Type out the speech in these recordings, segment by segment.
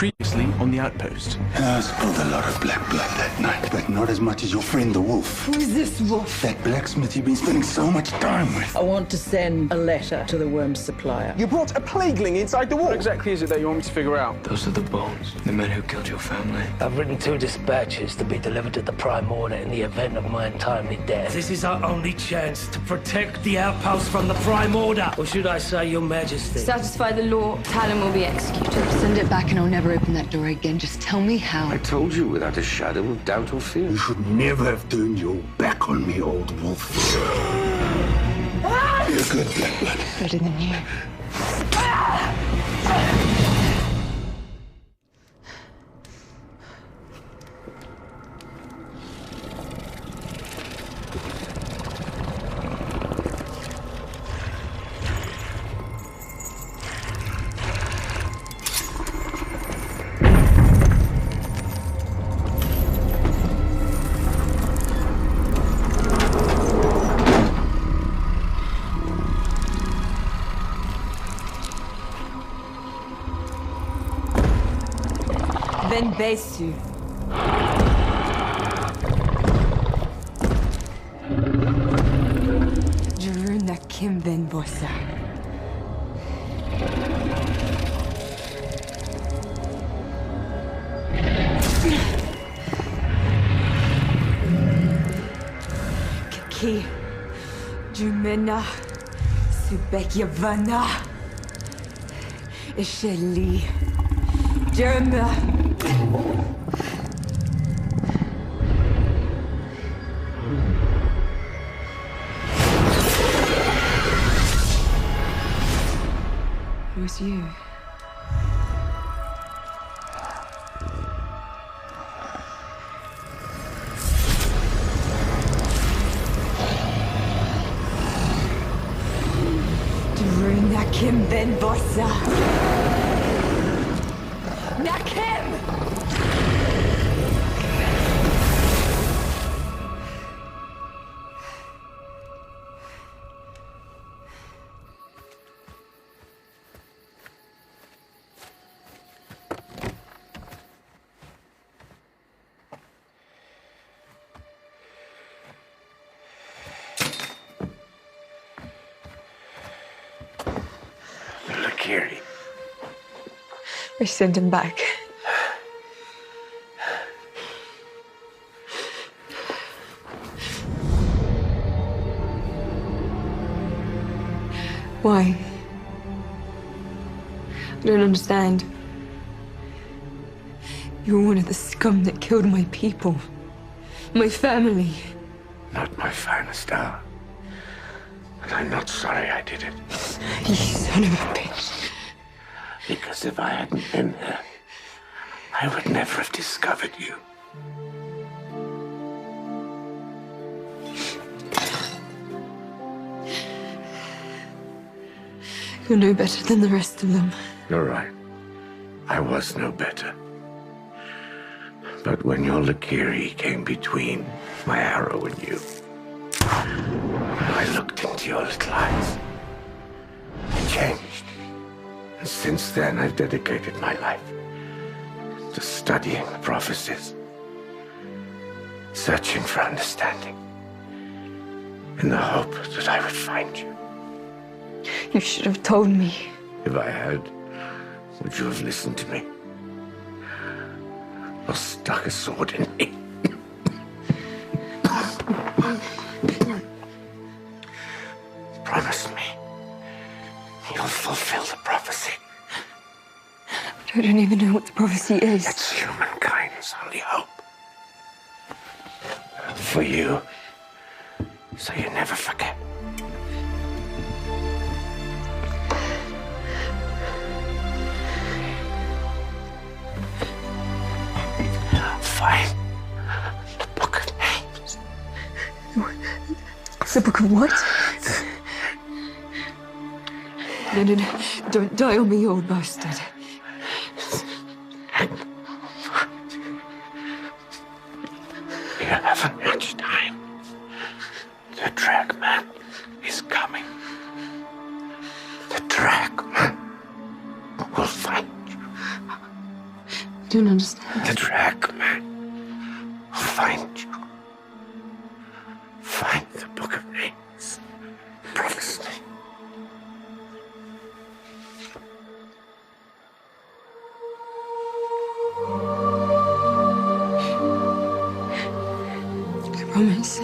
Previously on the outpost. I spilled a lot of black blood that night, but not as much as your friend the wolf. Who is this wolf? That blacksmith you've been spending so much time with. I want to send a letter to the worm supplier. You brought a plagueling inside the wall. What exactly is it that you want me to figure out? Those are the bones, the men who killed your family. I've written 2 dispatches to be delivered to the Prime Order in the event of my untimely death. This is our only chance to protect the outpost from the Prime Order. Or should I say, Your Majesty? Satisfy the law, Talon will be executed. Send it back and I'll never open that door again. Just tell me how. I told you without a shadow of doubt or fear. You should never have turned your back on me, old wolf. You're good, black blood. Better than you. Ben Besu. Juruna Kim Ben Bossa. Kiki. Jumena. Subek Yavana. Isheli. Jeremiah. It was you. Daruna Kim Ben Bossa. Nakim! Lakiri. I sent him back. Why? I don't understand. You're one of the scum that killed my people. My family. Not my finest hour. But I'm not sorry I did it. You son of a bitch. Because if I hadn't been there, I would never have discovered you. You're no better than the rest of them. You're right. I was no better. But when your Lakiri came between my arrow and you, I looked into your little eyes. I changed. And since then, I've dedicated my life to studying the prophecies, searching for understanding, in the hope that I would find you. You should have told me. If I had, would you have listened to me? Or stuck a sword in me? Promise me you'll fulfill the prophecy. I don't even know what the prophecy is. It's humankind's only hope. For you, so you never forget. Find the Book of Names. The Book of what? No. Don't die on me, you old bastard. You haven't much time. The Dragman is coming. The Dragman will find you. don't understand. The track, man. I'll find you. Find the Book of Names. Promise me. I promise.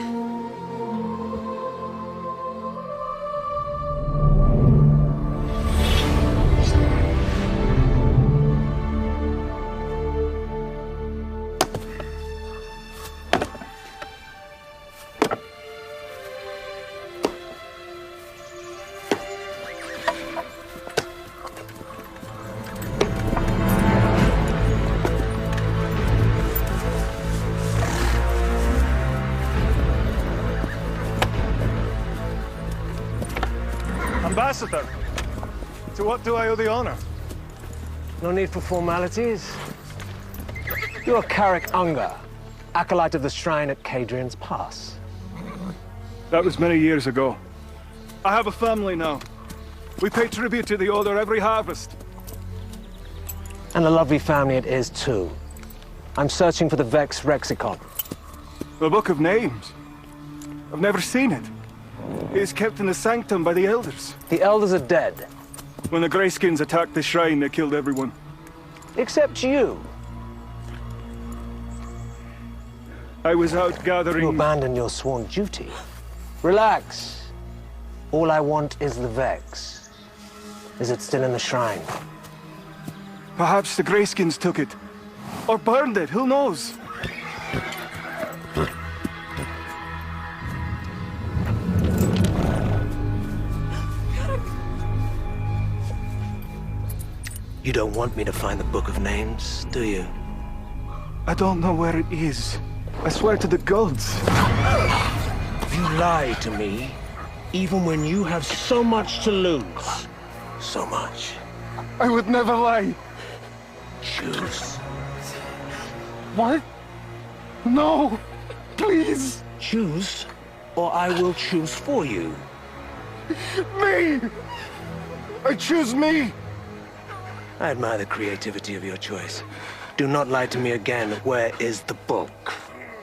Ambassador, to what do I owe the honor? No need for formalities. You're Carrick Unger, acolyte of the shrine at Cadrian's Pass. That was many years ago. I have a family now. We pay tribute to the Order every harvest. And a lovely family it is, too. I'm searching for the Vex Rexicon. The Book of Names. I've never seen it. It is kept in the sanctum by the elders. The elders are dead. When the Greyskins attacked the shrine, they killed everyone. Except you. I was out gathering... You abandoned your sworn duty. Relax. All I want is the Vex. Is it still in the shrine? Perhaps the Greyskins took it. Or burned it, who knows? You don't want me to find the Book of Names, do you? I don't know where it is. I swear to the gods. You lie to me, even when you have so much to lose. So much. I would never lie. Choose. What? No, please. Choose, or I will choose for you. Me! I choose me! I admire the creativity of your choice. Do not lie to me again. Where is the book?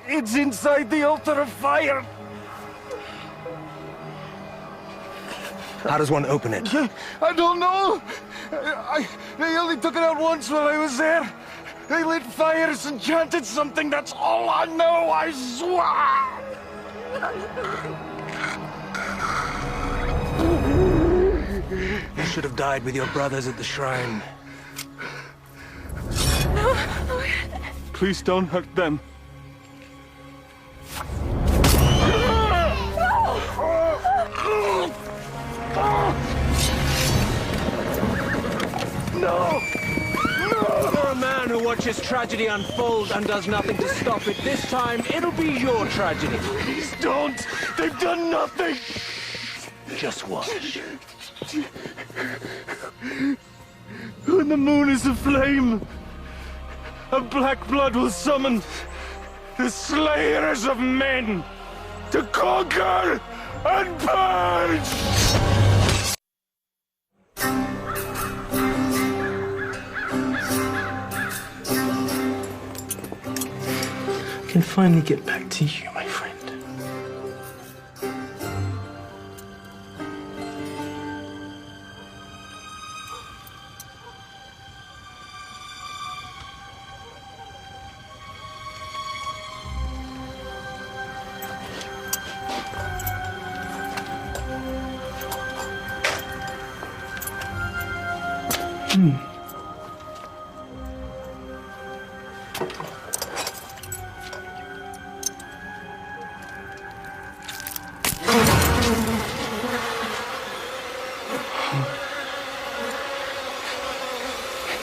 It's inside the altar of fire. How does one open it? I don't know. They only took it out once while I was there. They lit fires and chanted something. That's all I know, I swear. You should have died with your brothers at the shrine. Please don't hurt them. No! You're a man who watches tragedy unfold and does nothing to stop it. This time, it'll be your tragedy. Please don't! They've done nothing! Just watch. When the moon is aflame, a black blood will summon the slayers of men to conquer and purge! I can finally get back to you, my friend.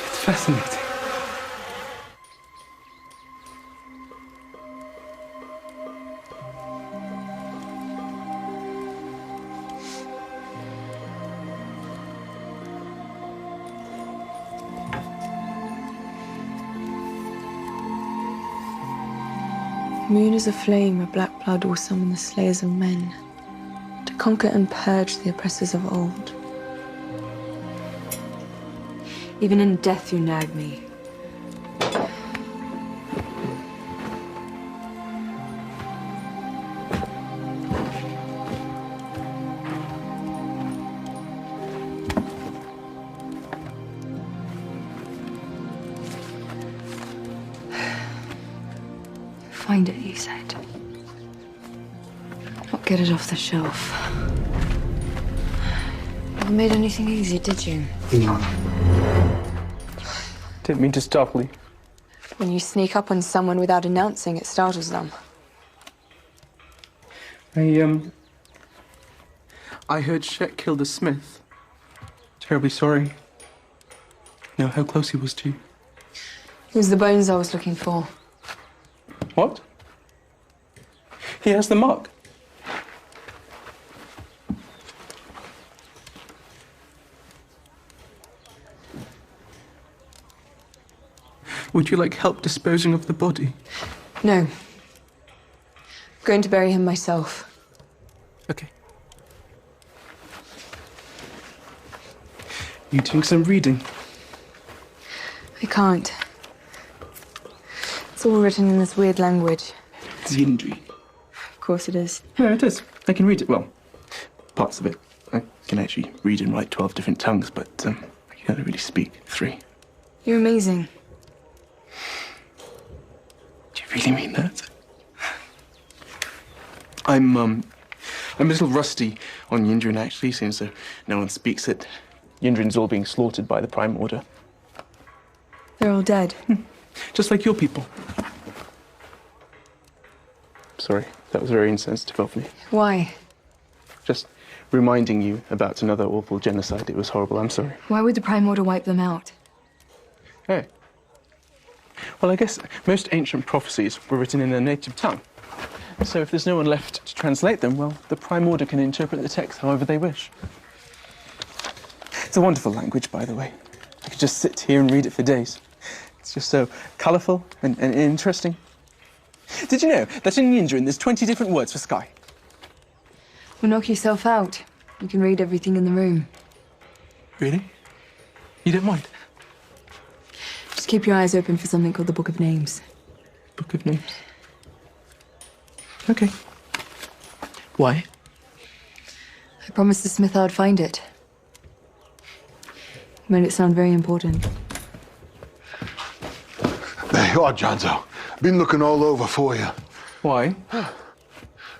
It's fascinating. Moon is a flame where black blood will summon the slayers of men to conquer and purge the oppressors of old. Even in death you nag me. Find it, you said. Not get it off the shelf. Never made anything easy, did you? Didn't mean to startle you. When you sneak up on someone without announcing, it startles them. I heard Shet killed a smith. Terribly sorry. Know how close he was to you. It was the bones I was looking for. What? He has the mark. Would you like help disposing of the body? No. I'm going to bury him myself. Okay. You doing some reading? I can't. It's all written in this weird language. It's Yindri. Of course it is. Yeah, it is. I can read it. Well, parts of it. I can actually read and write 12 different tongues, but I can only really speak 3. You're amazing. Do you really mean that? I'm a little rusty on Yindrin, actually, since no one speaks it. Yindrin's all being slaughtered by the Prime Order. They're all dead. Just like your people. Sorry, that was very insensitive of me. Why? Just reminding you about another awful genocide. It was horrible, I'm sorry. Why would the Prime Order wipe them out? Hey. Well, I guess most ancient prophecies were written in their native tongue. So if there's no one left to translate them, well, the Prime Order can interpret the text however they wish. It's a wonderful language, by the way. I could just sit here and read it for days. It's just so colourful and interesting. Did you know that in Yindrin there's 20 different words for sky? Well, knock yourself out. You can read everything in the room. Really? You don't mind? Just keep your eyes open for something called the Book of Names. Book of Names? Okay. Why? I promised the smith I'd find it. Made it sound very important. There you are, Janzo. Been looking all over for you. Why?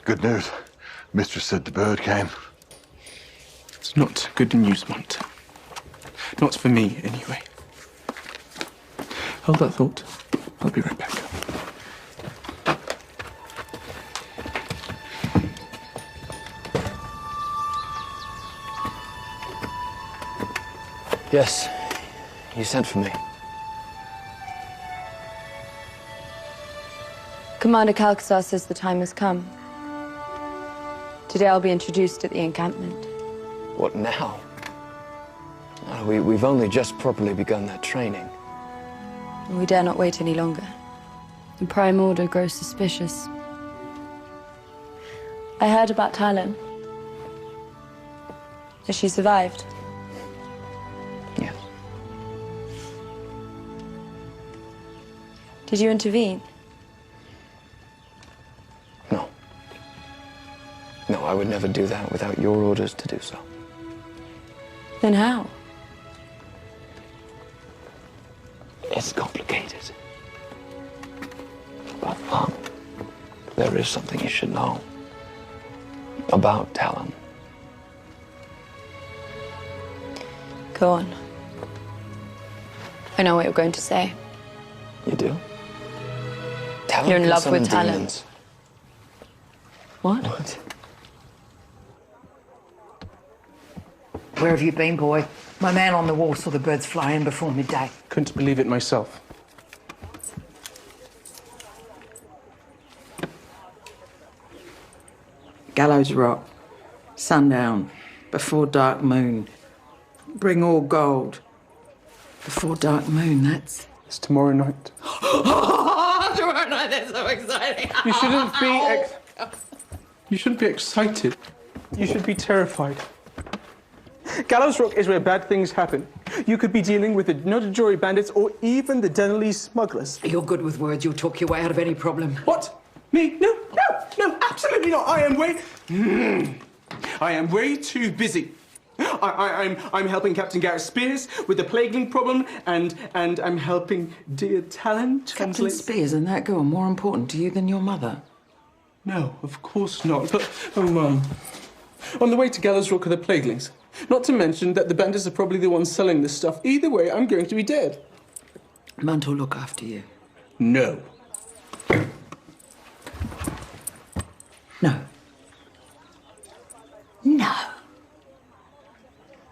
Good news. Mistress said the bird came. It's not good news, Mont. Not for me, anyway. Hold that thought. I'll be right back. Yes, you sent for me. Commander Calcasar says the time has come. Today I'll be introduced at the encampment. What now? We've only just properly begun that training. We dare not wait any longer. The Prime Order grows suspicious. I heard about Talon. Has she survived? Yes. Did you intervene? No. No, I would never do that without your orders to do so. Then how? It's complicated. But, there is something you should know about Talon. Go on. I know what you're going to say. You do? Talon You're in can love with summon Talon. demons. What? Where have you been, boy? My man on the wall saw the birds fly in before midday. Couldn't believe it myself. Gallows Rock, sundown, before dark moon. Bring all gold. Before dark moon, that's... It's tomorrow night. Tomorrow night, that's so exciting. You shouldn't be excited. You should be terrified. Gallows Rock is where bad things happen. You could be dealing with the Nodajori bandits or even the Denali smugglers. You're good with words. You'll talk your way out of any problem. What? Me? No, absolutely not. I am way too busy. I'm helping Captain Garrett Spears with the plague problem, and I'm helping dear Talon translate... Captain Spears and that girl more important to you than your mother? No, of course not. But, oh, Mum. On the way to Gallows Rock are the plaguelings. Not to mention that the bandits are probably the ones selling this stuff. Either way, I'm going to be dead. Munt will look after you. No. No. No.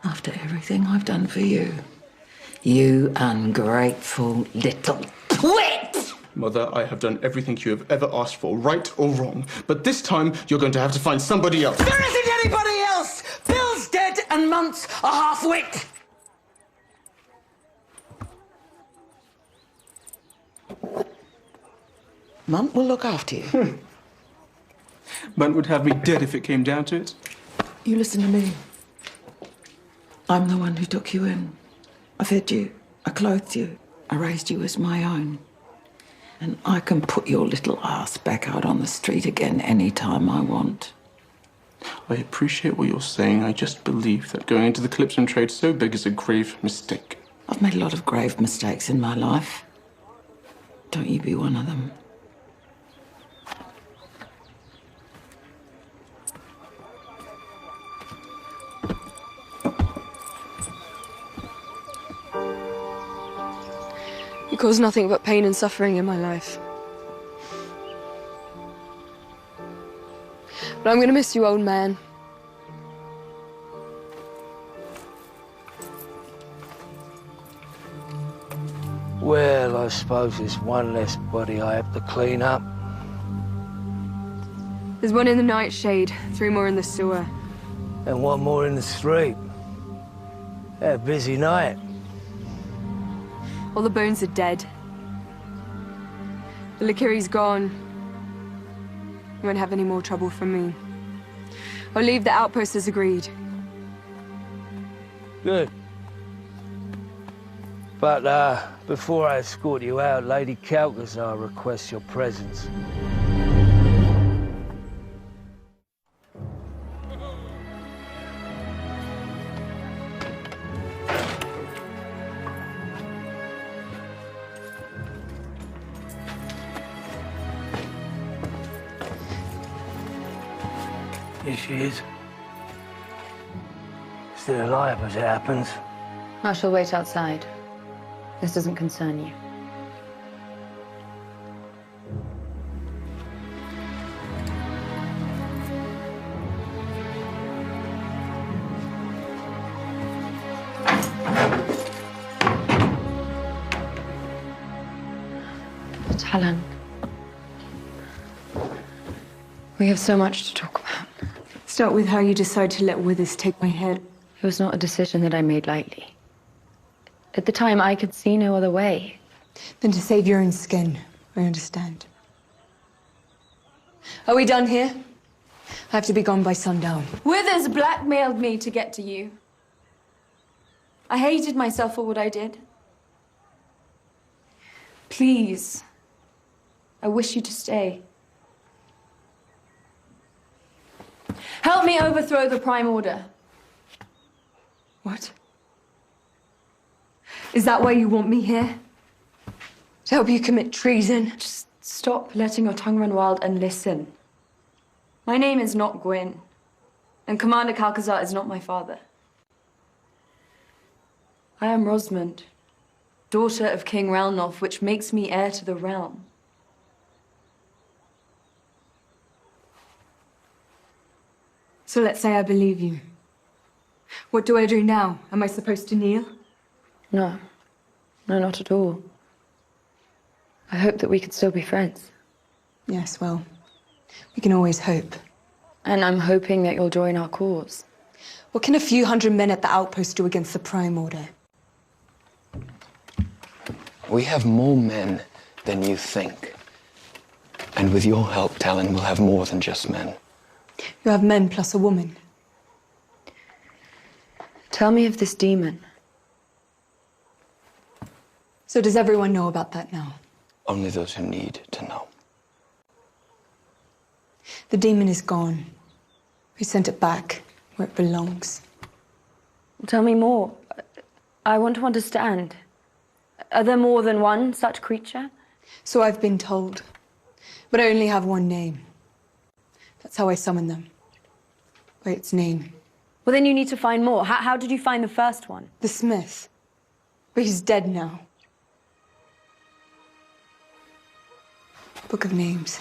After everything I've done for you. You ungrateful little twit! Mother, I have done everything you have ever asked for, right or wrong. But this time, you're going to have to find somebody else. There isn't anybody else! Bill's dead and Munt's a half-wit! Munt will look after you. Munt would have me dead if it came down to it. You listen to me. I'm the one who took you in. I fed you, I clothed you, I raised you as my own. And I can put your little ass back out on the street again any time I want. I appreciate what you're saying. I just believe that going into the Calypso trade so big is a grave mistake. I've made a lot of grave mistakes in my life. Don't you be one of them. You caused nothing but pain and suffering in my life. But I'm gonna miss you, old man. Well, I suppose there's one less body I have to clean up. There's one in the nightshade, 3 more in the sewer. And 1 more in the street. A busy night. All the bones are dead. The Lakiri's gone. You won't have any more trouble from me. I'll leave the outpost as agreed. Good. But, before I escort you out, Lady Calcazar requests your presence. Here she is. Still alive as it happens. I shall wait outside. This doesn't concern you. Talon. We have so much to talk about. Start with how you decide to let Withers take my head. It was not a decision that I made lightly. At the time, I could see no other way. Than to save your own skin. I understand. Are we done here? I have to be gone by sundown. Withers blackmailed me to get to you. I hated myself for what I did. Please. I wish you to stay. Help me overthrow the Prime Order. What? Is that why you want me here? To help you commit treason? Just stop letting your tongue run wild and listen. My name is not Gwyn, and Commander Calcazar is not my father. I am Rosamund, daughter of King Ralnoth, which makes me heir to the realm. So let's say I believe you. What do I do now? Am I supposed to kneel? No. No, not at all. I hope that we could still be friends. Yes, well, we can always hope. And I'm hoping that you'll join our cause. What can a few hundred men at the outpost do against the Prime Order? We have more men than you think. And with your help, Talon will have more than just men. You have men plus a woman. Tell me of this demon. So does everyone know about that now? Only those who need to know. The demon is gone. We sent it back where it belongs. Tell me more. I want to understand. Are there more than one such creature? So I've been told. But I only have one name. That's how I summon them. By its name. Well, then you need to find more. How did you find the first one? The smith. But he's dead now. Book of Names.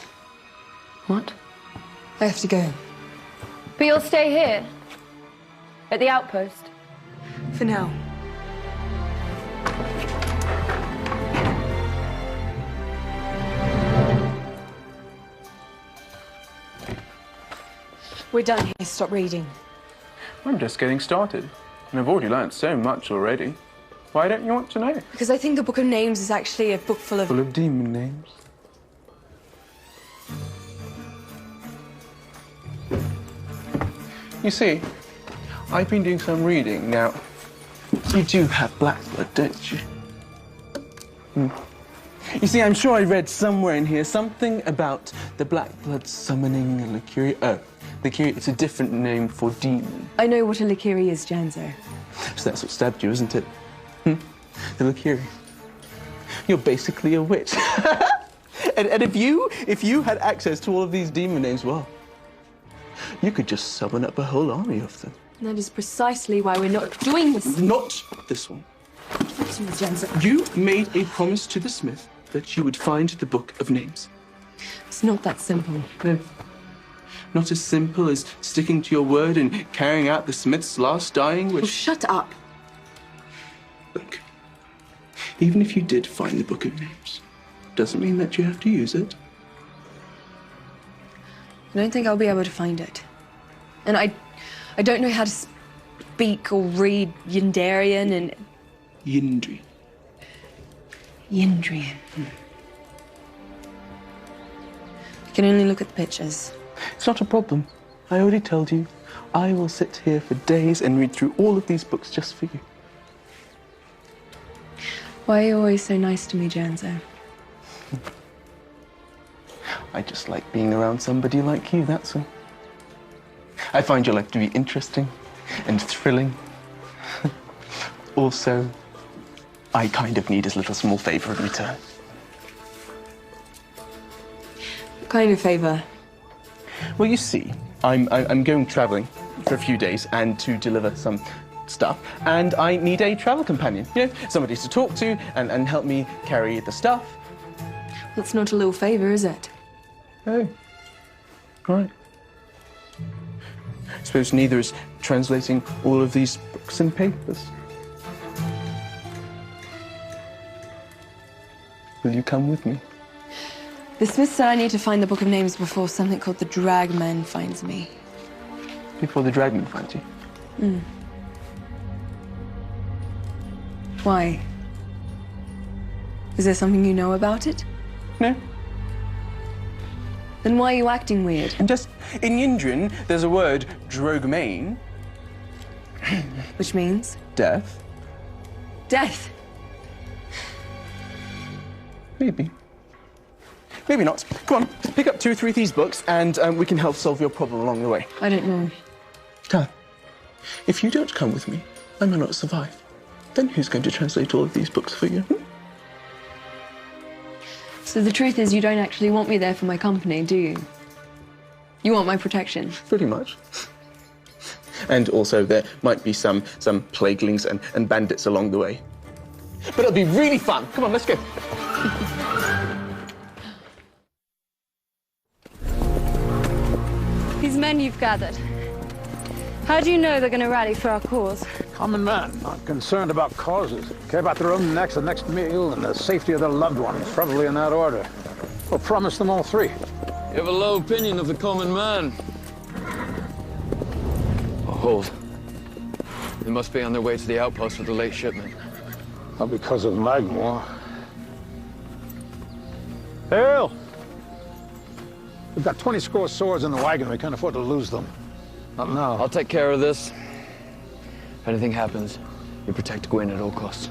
What? I have to go. But you'll stay here? At the outpost? For now. We're done here. Stop reading. I'm just getting started. And I've already learned so much already. Why don't you want to know? Because I think the Book of Names is actually a book full of... Full of demon names. You see, I've been doing some reading. Now, you do have black blood, don't you? You see, I'm sure I read somewhere in here something about the black blood summoning a Lycuria. Oh, Lycuria, it's a different name for demon. I know what a Lycuria is, Janzo. So that's what stabbed you, isn't it? The Lycuria. You're basically a witch. and if you had access to all of these demon names, well, you could just summon up a whole army of them. And that is precisely why we're not doing this. Not this one. Janzo. You made a promise to the smith that you would find the Book of Names. It's not that simple. No. Not as simple as sticking to your word and carrying out the smith's last dying wish. Oh, shut up. Look, even if you did find the Book of Names, doesn't mean that you have to use it. I don't think I'll be able to find it. And I don't know how to speak or read Yindarian and... Yindri. Yindrian. I can only look at the pictures. It's not a problem. I already told you. I will sit here for days and read through all of these books just for you. Why are you always so nice to me, Janzo? I just like being around somebody like you, that's all. I find your life to be interesting and thrilling. Also, I kind of need a little small favor in return. What kind of favor? Well, you see, I'm going traveling for a few days and to deliver some stuff, and I need a travel companion, you know, somebody to talk to and help me carry the stuff. That's not a little favor, is it? Oh, right. I suppose neither is translating all of these books and papers. Will you come with me? The smith said I need to find the Book of Names before something called the Dragman finds me. Before the Dragman finds you? Why? Is there something you know about it? No. Then why are you acting weird? And just in Yindrian, there's a word, drogmain. Which means? Death. Death. Maybe. Maybe not. Come on, pick up 2 or 3 of these books and we can help solve your problem along the way. I don't know. Dad, if you don't come with me, I may not survive. Then who's going to translate all of these books for you? So the truth is you don't actually want me there for my company, do you? You want my protection? Pretty much. And also there might be some plaguelings and bandits along the way. But it'll be really fun. Come on, let's go. These men you've gathered, how do you know they're going to rally for our cause? Common man, not concerned about causes. Care about their own necks, the next meal, and the safety of their loved ones, probably in that order. We'll promise them all 3. You have a low opinion of the common man. Oh, hold. They must be on their way to the outpost with the late shipment. Not because of Magmore. Hail! We've got 20 score swords in the wagon. We can't afford to lose them. Not now. I'll take care of this. If anything happens, you protect Gwyn at all costs.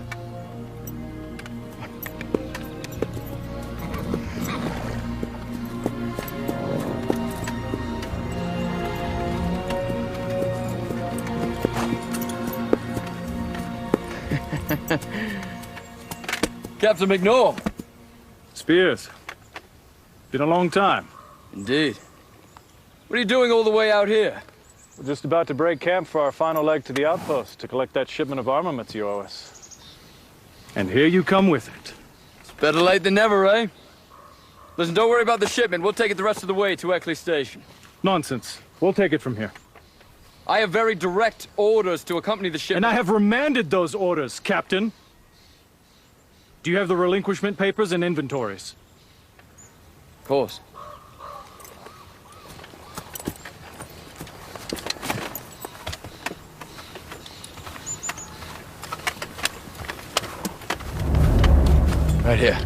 Captain McNaught. Spears. Been a long time. Indeed. What are you doing all the way out here? We're just about to break camp for our final leg to the outpost to collect that shipment of armaments you owe us. And here you come with it. It's better late than never, eh? Listen, don't worry about the shipment. We'll take it the rest of the way to Eckley Station. Nonsense. We'll take it from here. I have very direct orders to accompany the shipment. And I have remanded those orders, Captain. Do you have the relinquishment papers and inventories? Of course. Right here.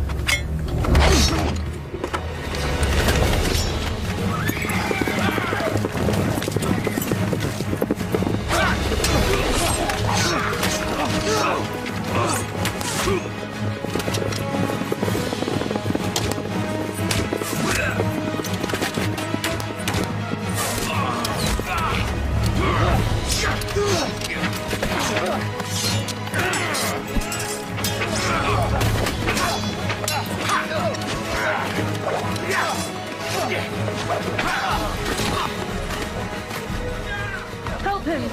Help him!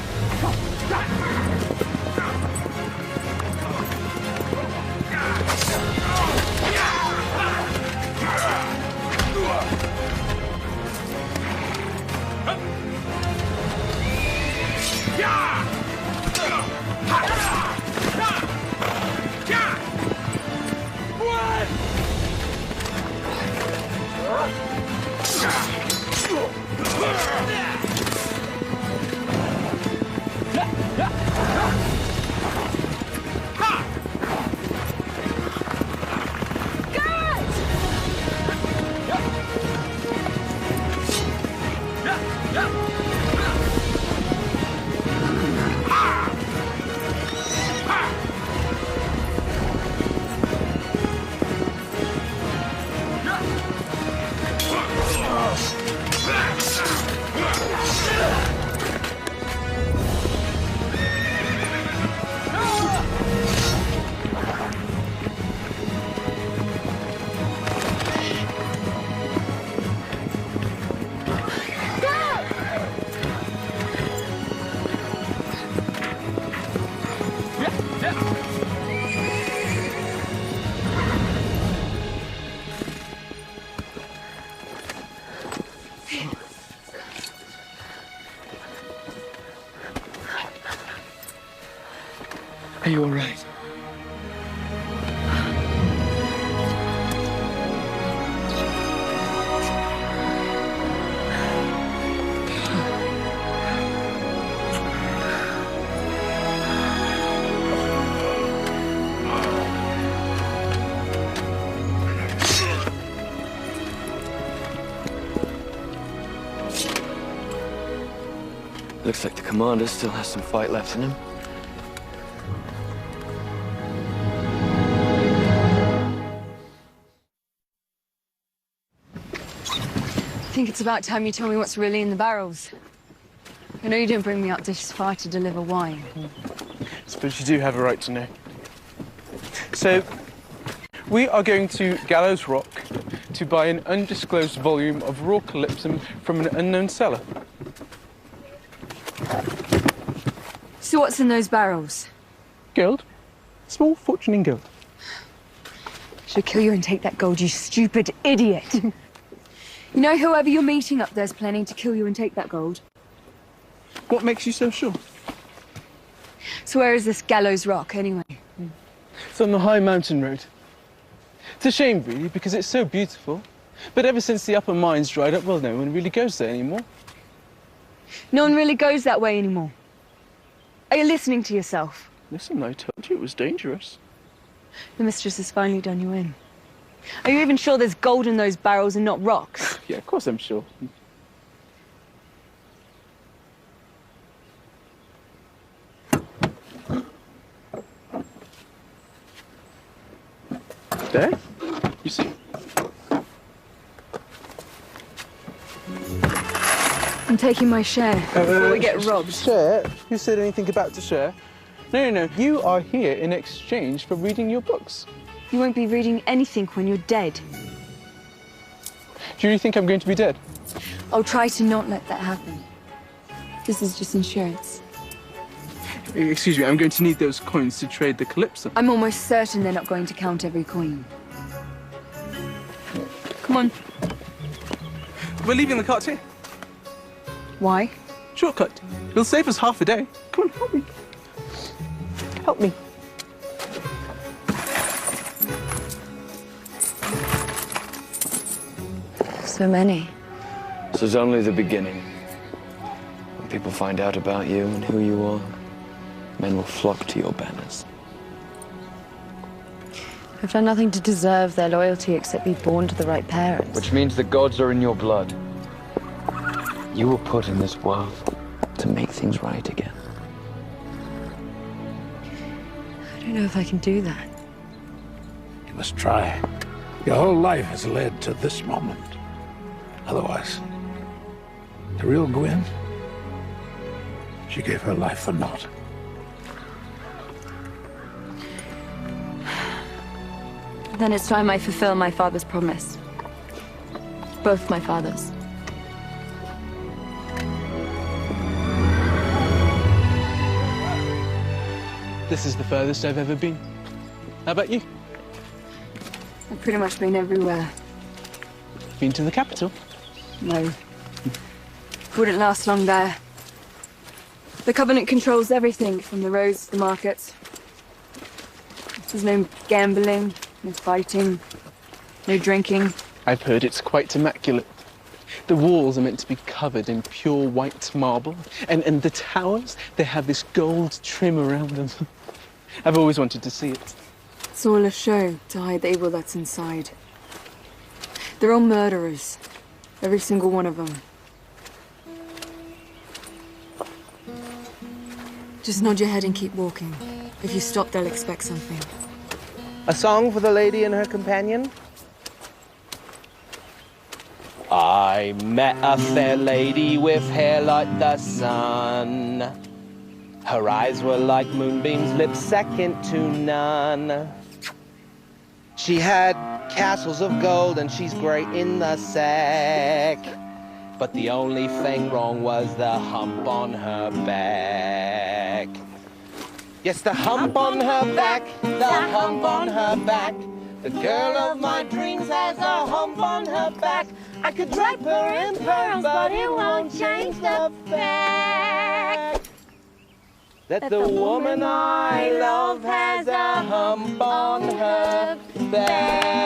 Are you all right? Looks like the commander still has some fight left in him. I think it's about time you told me what's really in the barrels. I know you didn't bring me up this far to deliver wine. I suppose you do have a right to know. So, we are going to Gallows Rock to buy an undisclosed volume of raw calypsum from an unknown seller. So what's in those barrels? Gold. Small fortune in gold. Should kill you and take that gold, you stupid idiot. You know, whoever you're meeting up there's planning to kill you and take that gold. What makes you so sure? So where is this Gallows Rock, anyway? It's on the high mountain road. It's a shame, really, because it's so beautiful. But ever since the upper mines dried up, well, no one really goes there anymore. No one really goes that way anymore. Are you listening to yourself? Listen, I told you it was dangerous. The mistress has finally done you in. Are you even sure there's gold in those barrels and not rocks? Yeah, of course I'm sure. There? You see? I'm taking my share before we get robbed. Share? Who said anything about to share? No, no, no. You are here in exchange for reading your books. You won't be reading anything when you're dead. Do you really think I'm going to be dead? I'll try to not let that happen. This is just insurance. Excuse me, I'm going to need those coins to trade the Calypso. I'm almost certain they're not going to count every coin. Come on. We're leaving the cart here. Why? Shortcut. It'll save us half a day. Come on, help me. Help me. So many. This is only the beginning. When people find out about you and who you are, men will flock to your banners. I've done nothing to deserve their loyalty except be born to the right parents. Which means the gods are in your blood. You were put in this world to make things right again. I don't know if I can do that. You must try. Your whole life has led to this moment. Otherwise, the real Gwyn, she gave her life for naught. Then it's time I fulfill my father's promise. Both my fathers. This is the furthest I've ever been. How about you? I've pretty much been everywhere. Been to the capital? No. Wouldn't last long there. The Covenant controls everything, from the roads to the markets. There's no gambling, no fighting, no drinking. I've heard it's quite immaculate. The walls are meant to be covered in pure white marble, and the towers, they have this gold trim around them. I've always wanted to see it. It's all a show to hide the evil that's inside. They're all murderers, every single one of them. Just nod your head and keep walking. If you stop, they'll expect something. A song for the lady and her companion? I met a fair lady with hair like the sun. Her eyes were like moonbeams, lips second to none. She had castles of gold and she's great in the sack. But the only thing wrong was the hump on her back. Yes, the hump on her back, the hump on her back. The girl of my dreams has a hump on her back. I could drape her in pearls, but it won't change the fact that the woman I love has a hump on her back.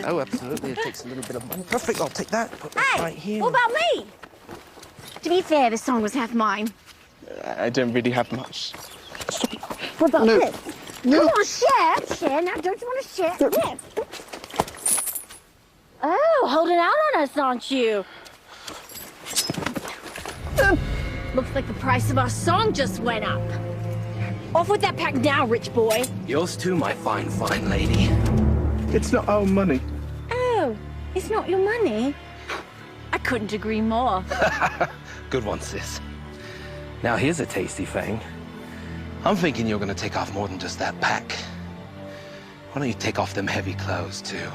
Oh, absolutely. It takes a little bit of money. Perfect. I'll take that. Put that right here. What about me? To be fair, the song was half mine. I don't really have much. What about No. this? No. Come on, share. Now, don't you want to share? Yes. Oh, holding out on us, aren't you? Looks like the price of our song just went up. Off with that pack now, rich boy. Yours too, my fine, fine lady. It's not our money. Oh, it's not your money? I couldn't agree more. Good one, sis. Now, here's a tasty thing. I'm thinking you're gonna take off more than just that pack. Why don't you take off them heavy clothes, too?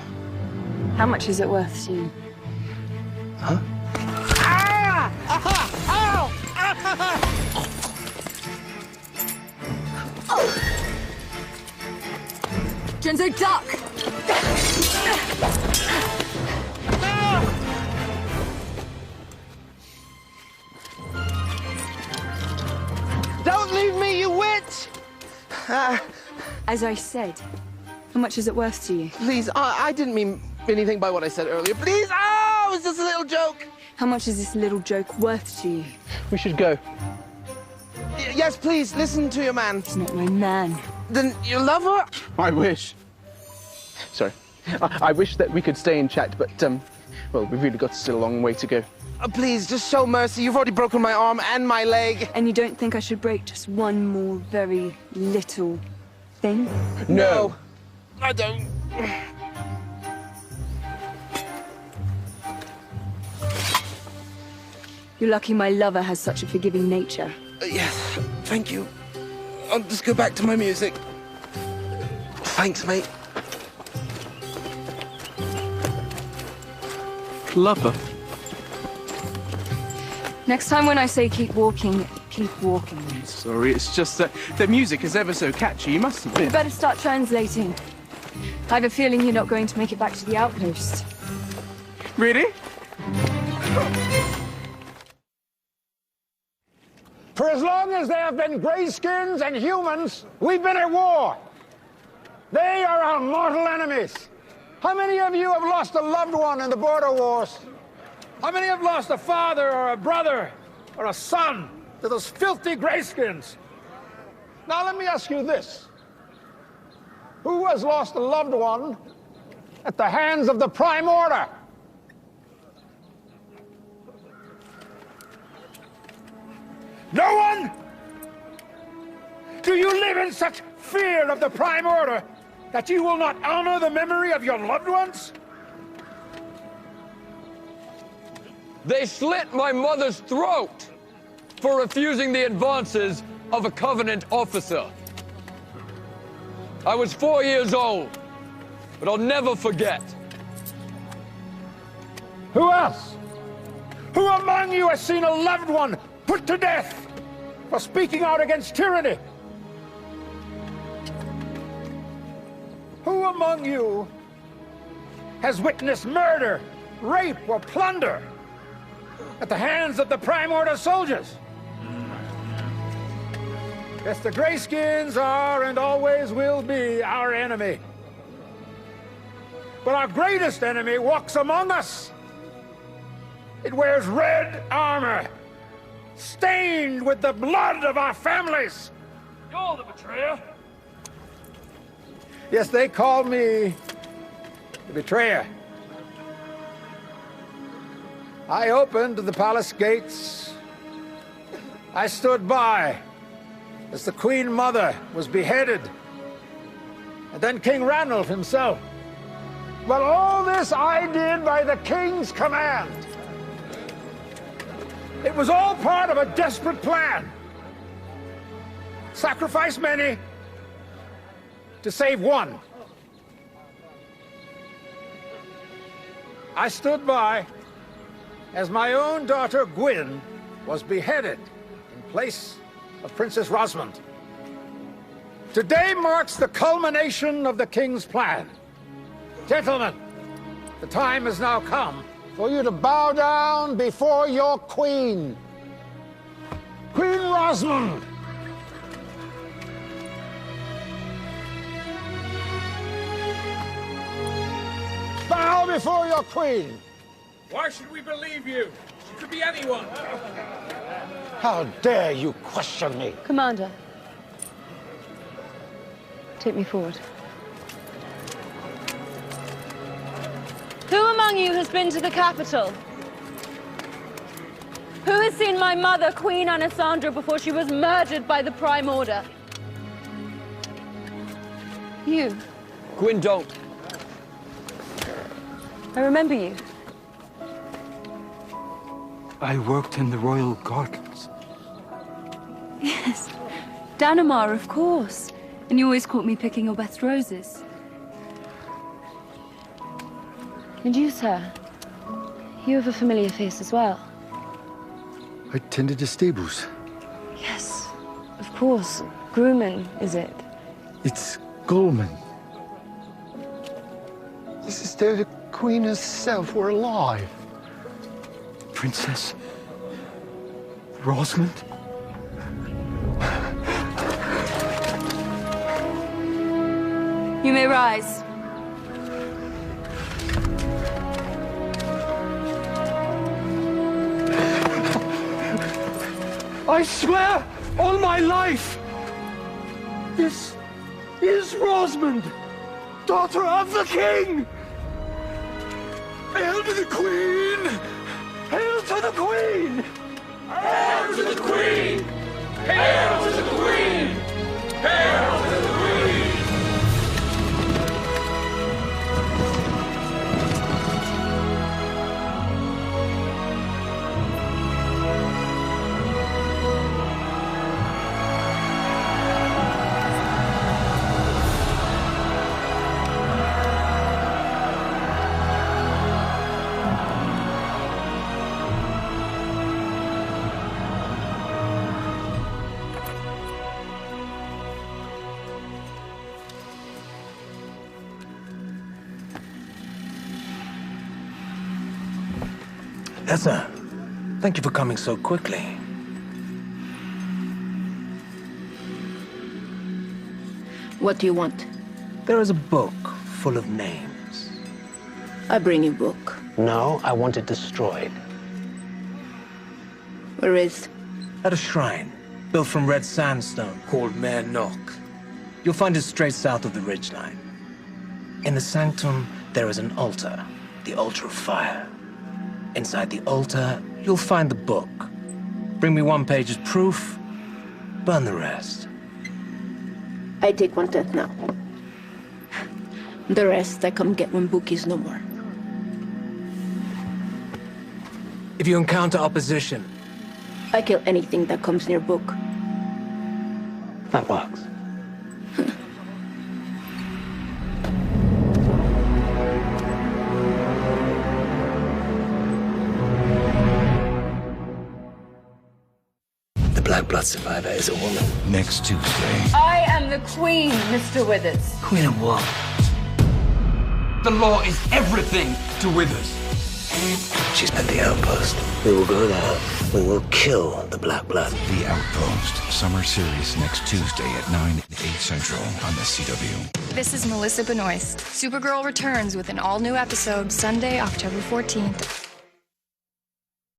How much is it worth to you? Huh? Ah! Aha! Ow! Ah! Oh. Genzo, duck! Don't leave me, you witch! As I said, how much is it worth to you? Please, I didn't mean anything by what I said earlier. Please, oh, it was just a little joke. How much is this little joke worth to you? We should go. Yes, please, listen to your man. He's not my man. Then you love her? I wish. Sorry. I wish that we could stay and chat, but, well, we've really got still a long way to go. Please, just show mercy. You've already broken my arm and my leg. And you don't think I should break just one more very little thing? No. I don't. You're lucky my lover has such a forgiving nature. Yes, thank you. I'll just go back to my music. Thanks, mate. Lover. Next time when I say keep walking, keep walking. Sorry, it's just that the music is ever so catchy. You must admit. You better start translating. I have a feeling you're not going to make it back to the outpost. Really? For as long as there have been greyskins and humans, we've been at war. They are our mortal enemies. How many of you have lost a loved one in the border wars? How many have lost a father or a brother or a son to those filthy greyskins? Now let me ask you this. Who has lost a loved one at the hands of the Prime Order? No one? Do you live in such fear of the Prime Order that you will not honor the memory of your loved ones? They slit my mother's throat for refusing the advances of a Covenant officer. I was 4 years old, but I'll never forget. Who else? Who among you has seen a loved one put to death for speaking out against tyranny? Who among you has witnessed murder, rape, or plunder at the hands of the Prime Order soldiers? Yes, the Greyskins are and always will be our enemy. But our greatest enemy walks among us. It wears red armor, stained with the blood of our families. You're the betrayer. Yes, they call me the betrayer. I opened the palace gates. I stood by as the Queen Mother was beheaded, and then King Ranulph himself. But all this I did by the King's command. It was all part of a desperate plan. Sacrifice many to save one. I stood by as my own daughter Gwyn was beheaded in place of Princess Rosamund. Today marks the culmination of the King's plan. Gentlemen, the time has now come for you to bow down before your Queen, Queen Rosamund. Bow before your Queen. Why should we believe you? She could be anyone. How dare you question me? Commander, take me forward. Who among you has been to the capital? Who has seen my mother, Queen Alessandra, before she was murdered by the Prime Order? You. Gwyn, don't. I remember you. I worked in the royal gardens. Yes. Danamar, of course. And you always caught me picking your best roses. And you, sir? You have a familiar face as well. I tended the stables. Yes, of course. Grumman, is it? It's Goldman. This is there the Queen herself were alive. Princess Rosamund? You may rise. I swear on my life, this is Rosamund, daughter of the King. Hail to the Queen! Hail to the Queen! Hail to the Queen! Hail to the Queen! Hail to the Queen! Essa, thank you for coming so quickly. What do you want? There is a book full of names. I bring you book. No, I want it destroyed. Where is? At a shrine, built from red sandstone called Mer Nok. You'll find it straight south of the ridgeline. In the sanctum, there is an altar, the altar of fire. Inside the altar, you'll find the book. Bring me 1 page as proof, burn the rest. I take 1/10 now. The rest I come get when book is no more. If you encounter opposition, I kill anything that comes near book. that works. The Black Blood survivor is a woman. Next Tuesday. I am the queen, Mr. Withers. Queen of what? The law is everything to Withers. She's at the outpost. We will go there. We will kill the Black Blood. The Outpost. Summer series next Tuesday at 9, 8 Central on the CW. This is Melissa Benoist. Supergirl returns with an all-new episode Sunday, October 14th.